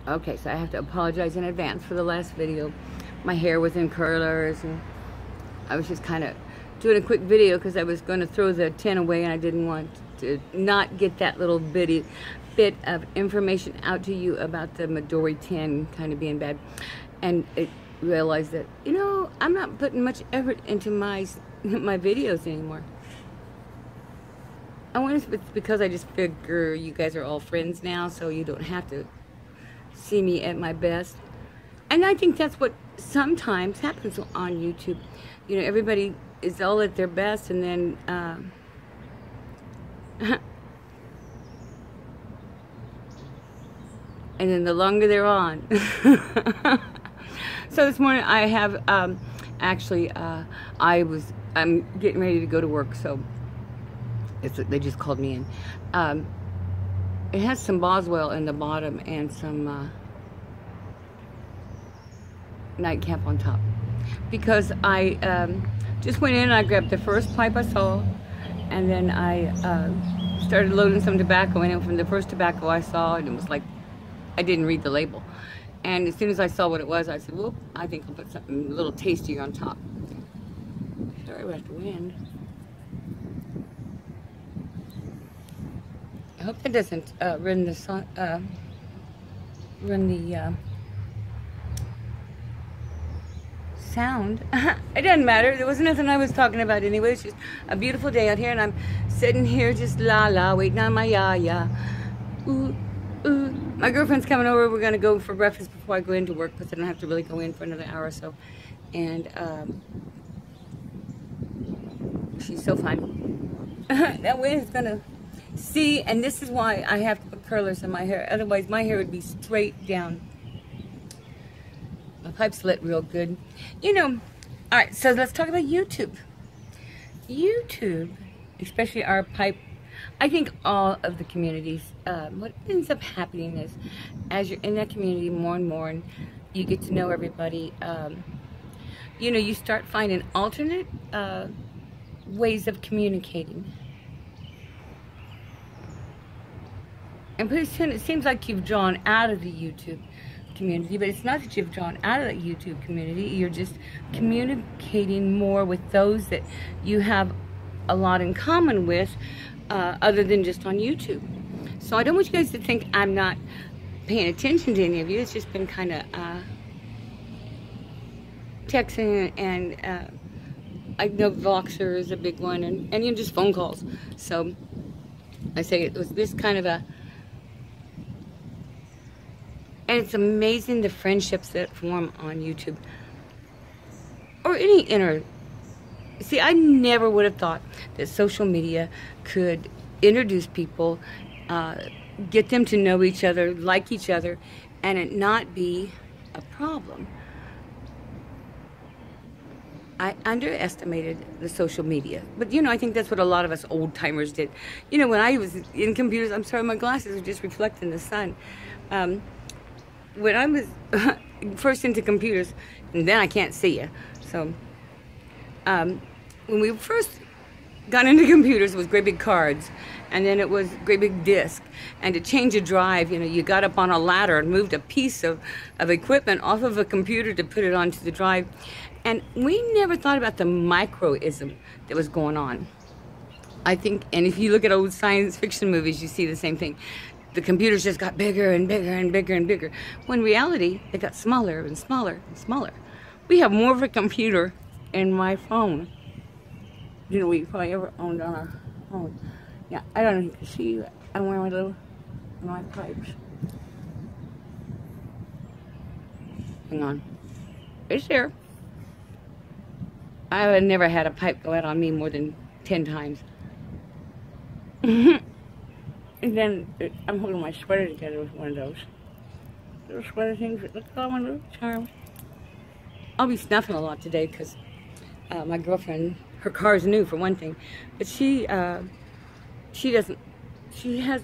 Okay, so I have to apologize in advance for the last video. My hair was in curlers, and I was just kind of doing a quick video because I was going to throw the tin away, and I didn't want to not get that little bit of information out to you about the Midori tin kind of being bad. And it realized that, you know, I'm not putting much effort into my videos anymore. I wonder if it's because I just figure you guys are all friends now, so you don't have to see me at my best. And I think that's what sometimes happens on YouTube. You know, everybody is all at their best, and then and then the longer they're on. So this morning I have I'm getting ready to go to work, so they just called me in. It has some Boswell in the bottom and some nightcap on top, because I just went in and I grabbed the first pipe I saw, and then I started loading some tobacco in it from the first tobacco I saw, and it was like, I didn't read the label. And as soon as I saw what it was, I said, whoop, I think I'll put something a little tastier on top. Sorry about the wind. I hope that doesn't ruin the sound. It doesn't matter. There was nothing I was talking about anyway. It's just a beautiful day out here, and I'm sitting here just la waiting on my ya. Ooh, ooh. My girlfriend's coming over. We're gonna go for breakfast before I go into work, because I don't have to really go in for another hour or so. And she's so fine. That wind is gonna see, and this is why I have to put curlers in my hair. Otherwise, my hair would be straight down. My pipe's lit real good. You know, all right, so let's talk about YouTube. YouTube, especially our pipe, I think all of the communities, what ends up happening is, as you're in that community more and more, and you get to know everybody, you know, you start finding alternate ways of communicating. And pretty soon it seems like you've drawn out of the YouTube community, but it's not that you've drawn out of the YouTube community. You're just communicating more with those that you have a lot in common with, other than just on YouTube. So I don't want you guys to think I'm not paying attention to any of you. It's just been kind of texting, and I know Voxer is a big one, and you know, just phone calls. So I say it was this kind of a, and it's amazing the friendships that form on YouTube or any See, I never would have thought that social media could introduce people, get them to know each other, like each other, and it not be a problem. I underestimated the social media. But, you know, I think that's what a lot of us old-timers did. You know, when I was in computers, I'm sorry, my glasses are just reflecting the sun. When I was first into computers, and then I can't see you, so... when we first got into computers, it was great big cards, and then it was great big disc. And to change a drive, you know, you got up on a ladder and moved a piece of equipment off of a computer to put it onto the drive. And we never thought about the microism that was going on. I think, and if you look at old science fiction movies, you see the same thing. The computers just got bigger and bigger and bigger and bigger. When in reality, they got smaller and smaller and smaller. We have more of a computer in my phone than we probably ever owned on our phone. Yeah, I don't know if you can see that. I'm wearing my pipes. Hang on. It's there. I have never had a pipe go out on me more than 10 times. And then I'm holding my sweater together with one of those little sweater things that look like my little charms. I'll be snuffing a lot today because my girlfriend, her car is new for one thing, but she has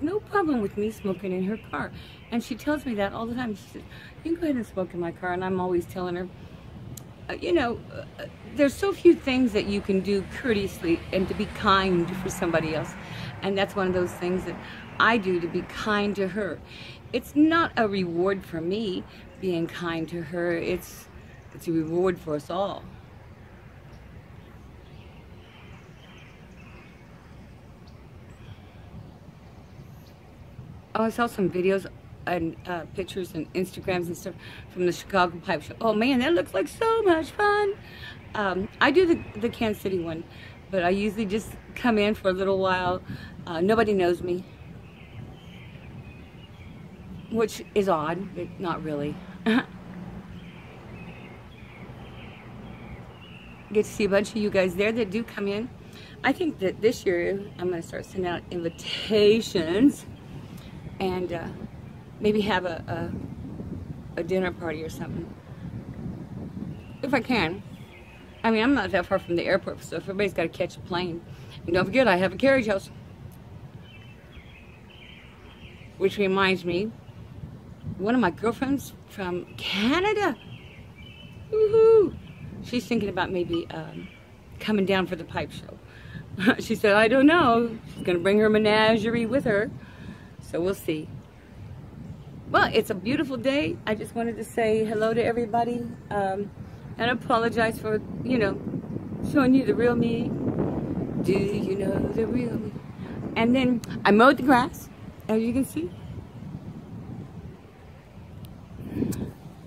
no problem with me smoking in her car, and she tells me that all the time. She says, "You can go ahead and smoke in my car," and I'm always telling her, you know, there's so few things that you can do courteously and to be kind for somebody else, and that's one of those things that I do to be kind to her. it's not a reward for me being kind to her. It's a reward for us all. Oh, I saw some videos and pictures and Instagrams and stuff from the Chicago Pipe Show. Oh man, that looks like so much fun. I do the Kansas City one, but I usually just come in for a little while. Nobody knows me, which is odd, but not really. Get to see a bunch of you guys there that do come in. I think that this year I'm going to start sending out invitations and maybe have a dinner party or something, if I can. I mean, I'm not that far from the airport, so if everybody's got to catch a plane. And don't forget, I have a carriage house. Which reminds me, one of my girlfriends from Canada, woohoo, she's thinking about maybe coming down for the pipe show. She said, I don't know, she's going to bring her menagerie with her, so we'll see. Well, it's a beautiful day. I just wanted to say hello to everybody and apologize for, you know, showing you the real me. Do you know the real me? And then I mowed the grass, as you can see.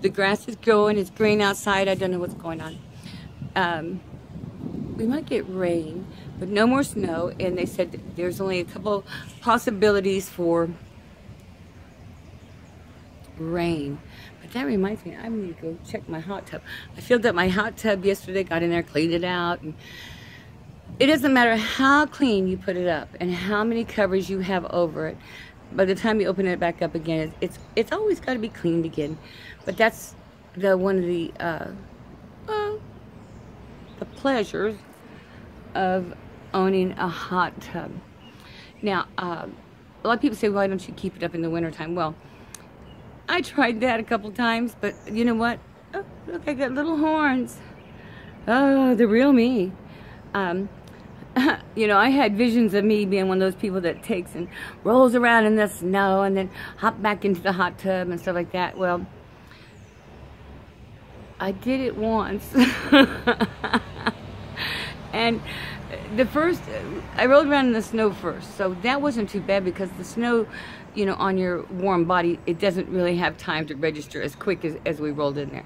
The grass is growing, it's green outside. I don't know what's going on. We might get rain, but no more snow. And they said there's only a couple possibilities for rain. But that reminds me, I need to go check my hot tub. I filled up my hot tub yesterday, got in there, cleaned it out. And it doesn't matter how clean you put it up and how many covers you have over it. By the time you open it back up again, it's always got to be cleaned again. But that's one of the pleasures of owning a hot tub. Now, a lot of people say, why don't you keep it up in the wintertime? Well, I tried that a couple times, but you know what? Oh, look, I got little horns. Oh, the real me. You know, I had visions of me being one of those people that takes and rolls around in the snow and then hop back into the hot tub and stuff like that. Well, I did it once. And I rolled around in the snow first, so that wasn't too bad because the snow, you know, on your warm body, it doesn't really have time to register as quick as we rolled in there.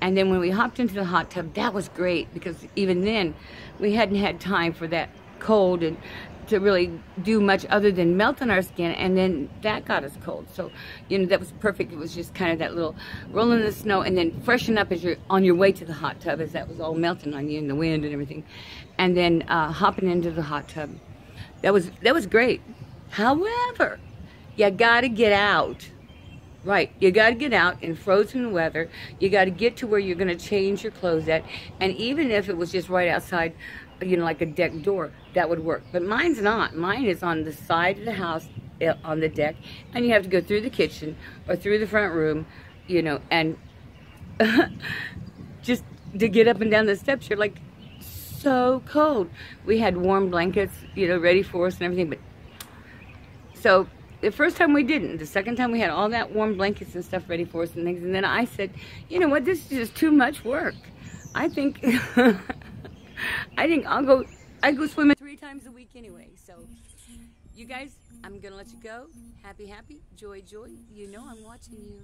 And then when we hopped into the hot tub, that was great because even then, we hadn't had time for that cold and to really do much other than melt on our skin, and then that got us cold. So, you know, that was perfect. It was just kind of that little roll in the snow and then freshen up as you're on your way to the hot tub, as that was all melting on you in the wind and everything. And then hopping into the hot tub. That was great. However, you gotta get out. Right, you gotta get out in frozen weather. You gotta get to where you're gonna change your clothes at. And even if it was just right outside, you know, like a deck door, that would work. But mine's not. Mine is on the side of the house, on the deck, and you have to go through the kitchen or through the front room, you know, and just to get up and down the steps, you're like so cold. We had warm blankets, you know, ready for us and everything, but so the first time we didn't. The second time we had all that warm blankets and stuff ready for us and things, and then I said, you know what, this is just too much work. I think I'd go swimming 3 times a week anyway. So you guys, I'm gonna let you go. Happy, joy. You know I'm watching you.